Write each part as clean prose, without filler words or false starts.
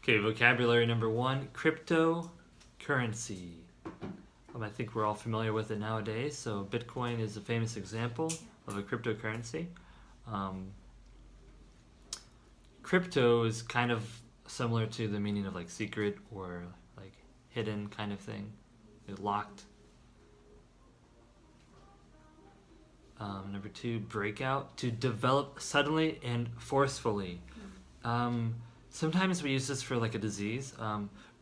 Okay, vocabulary number 1, cryptocurrency. I think we're all familiar with it nowadays. So Bitcoin is a famous example of a cryptocurrency. Crypto is kind of similar to the meaning of like secret or like hidden kind of thing, like locked. Number 2, breakout, to develop suddenly and forcefully. Sometimes we use this for like a disease.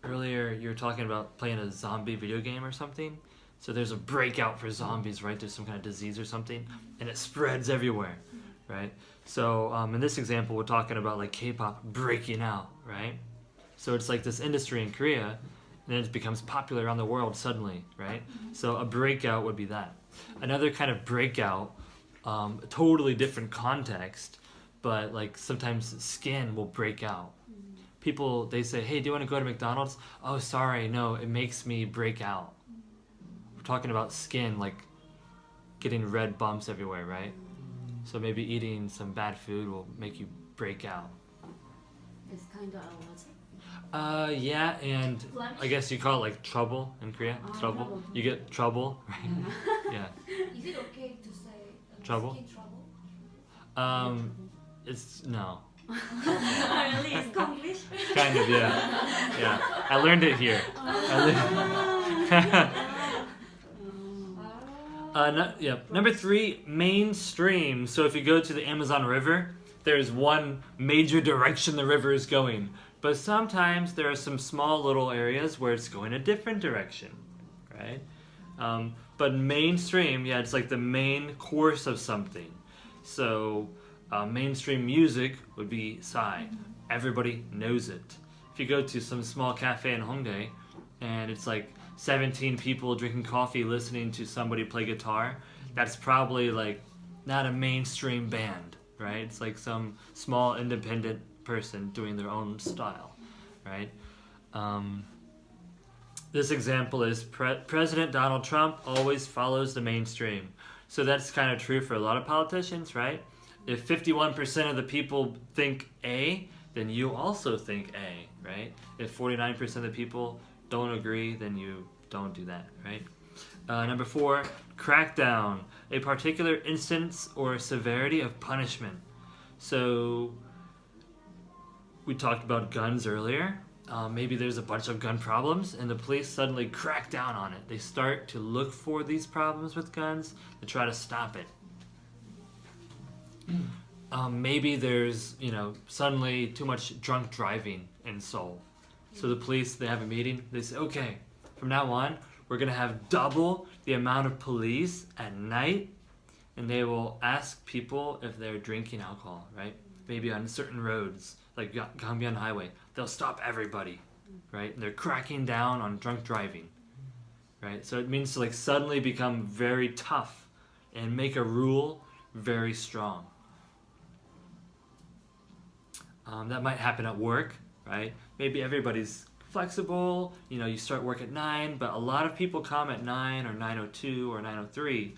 Earlier you were talking about playing a zombie video game or something. So there's a breakout for zombies, right? There's some kind of disease or something, and it spreads everywhere, right? So in this example, we're talking about like K-pop breaking out, right? So it's like this industry in Korea, and then it becomes popular around the world suddenly, right? So a breakout would be that. Another kind of breakout, totally different context, but like sometimes skin will break out. People, they say, hey, do you want to go to McDonald's? Oh, sorry, no, it makes me break out. We're talking about skin, like getting red bumps everywhere, right? So maybe eating some bad food will make you break out. It's kind of allergic. Yeah, and Flemish? I guess you call it like trouble in Korea. Trouble. You get trouble, right? Yeah. Is it okay to say Trouble? skin trouble? It's no. Really? It's Konglish? Kind of, yeah. Yeah. I learned it here. Number 3, mainstream. So if you go to the Amazon River, there's one major direction the river is going. But sometimes there are some small little areas where it's going a different direction, right? But mainstream, yeah, it's like the main course of something. So mainstream music would be Psy. Everybody knows it. If you go to some small cafe in Hongdae, and it's like 17 people drinking coffee listening to somebody play guitar, that's probably like not a mainstream band, right? It's like some small independent person doing their own style, right? This example is President Donald Trump always follows the mainstream. So that's kind of true for a lot of politicians, right? If 51% of the people think A, then you also think A, right? If 49% of the people don't agree, then you don't do that, right? Number 4, crackdown, a particular instance or severity of punishment. So we talked about guns earlier. Maybe there's a bunch of gun problems and the police suddenly crack down on it. They start to look for these problems with guns to try to stop it. Maybe there's, suddenly too much drunk driving in Seoul. So the police, they have a meeting. They say, okay, from now on, we're going to have double the amount of police at night, and they will ask people if they're drinking alcohol, right? Maybe on certain roads, like Gangbian Highway, they'll stop everybody, right? And they're cracking down on drunk driving, right? So it means to like suddenly become very tough and make a rule very strong. That might happen at work, right? Maybe everybody's flexible, you start work at 9, but a lot of people come at 9 or 9:02 or 9:03.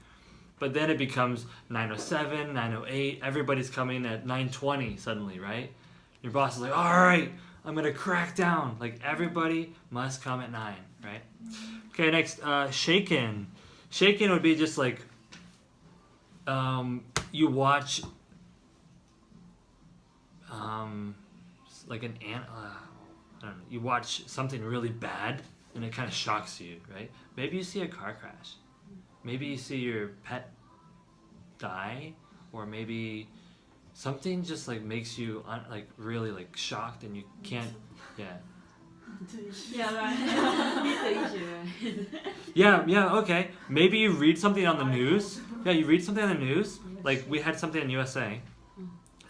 But then it becomes 9:07, 9:08, everybody's coming at 9:20 suddenly, right? Your boss is like, all right, I'm going to crack down. Like, everybody must come at 9, right? Okay, next, shaken. Shaken would be just like, you watch, like I don't know, you watch something really bad, and it kind of shocks you, right? Maybe you see a car crash. Maybe you see your pet die, or maybe something just like makes you really like shocked, and you can't. Yeah, right. Yeah. Okay. Maybe you read something on the news. Yeah, you read something on the news. Like we had something in USA.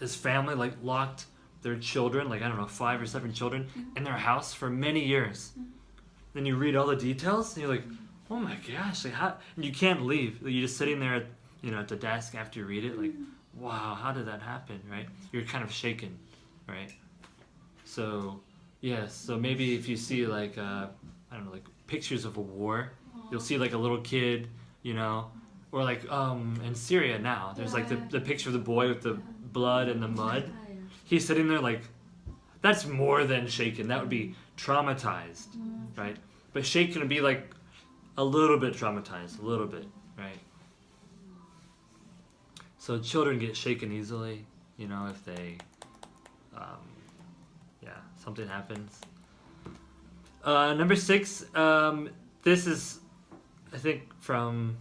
This family like locked their children, like I don't know, 5 or 7 children, in their house for many years. Then you read all the details, and you're like, oh my gosh, like how? And you can't leave. You're just sitting there, at the desk after you read it, like, wow, how did that happen, right? You're kind of shaken, right? So, yes. So maybe if you see like, like pictures of a war, you'll see like a little kid, or like in Syria now, there's like the picture of the boy with the blood and the mud. He's sitting there like That's more than shaken. That would be traumatized, right? But shaken would be like a little bit traumatized, a little bit, right? So children get shaken easily, you know, if they, something happens. Number 6, this is, I think, from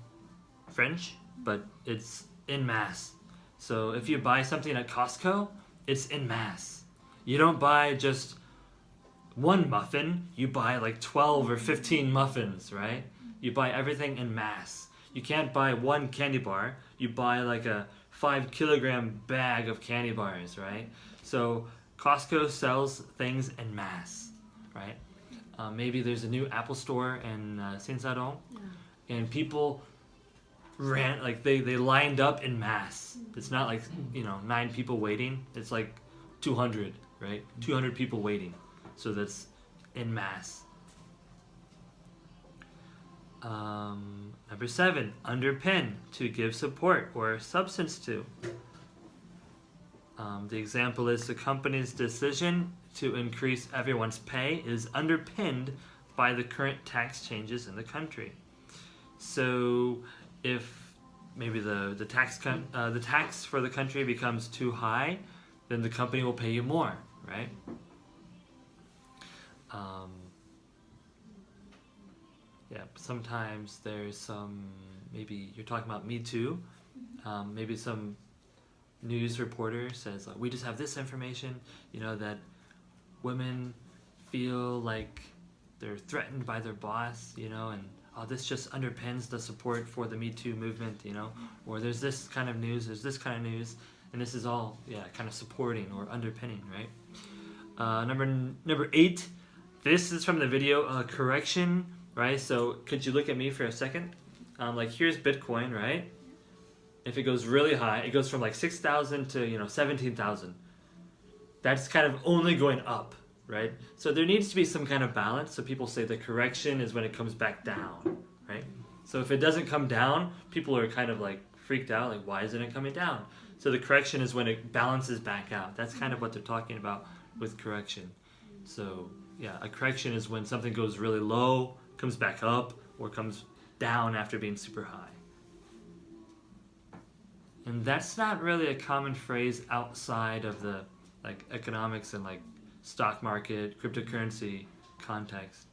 French, but it's en masse. So if you buy something at Costco, it's en masse. You don't buy just one muffin, you buy like 12 or 15 muffins, right? You buy everything en masse. You can't buy one candy bar, you buy like a 5-kilogram bag of candy bars, right? So Costco sells things en masse, right? Maybe there's a new Apple store in Saint-Sadon, and people ran, like they lined up en masse. It's not like, 9 people waiting, it's like 200, right? 200 people waiting. So that's en masse. Number 7, underpin, to give support or substance to. The example is the company's decision to increase everyone's pay is underpinned by the current tax changes in the country. So if maybe the tax for the country becomes too high, then the company will pay you more, right? Sometimes there's some, maybe you're talking about Me Too, maybe some news reporter says, we just have this information, that women feel like they're threatened by their boss, and this just underpins the support for the Me Too movement, or there's this kind of news, and this is all, kind of supporting or underpinning, right? Number 8, this is from the video, correction, right? So could you look at me for a second? Here's Bitcoin, right? If it goes really high, it goes from like 6,000 to 17,000. That's kind of only going up, right? So there needs to be some kind of balance. So people say the correction is when it comes back down, right? So if it doesn't come down, people are kind of like freaked out, like why isn't it coming down? So the correction is when it balances back out. That's kind of what they're talking about with correction. So a correction is when something goes really low, comes back up, or comes down after being super high. And that's not really a common phrase outside of the economics and stock market, cryptocurrency context.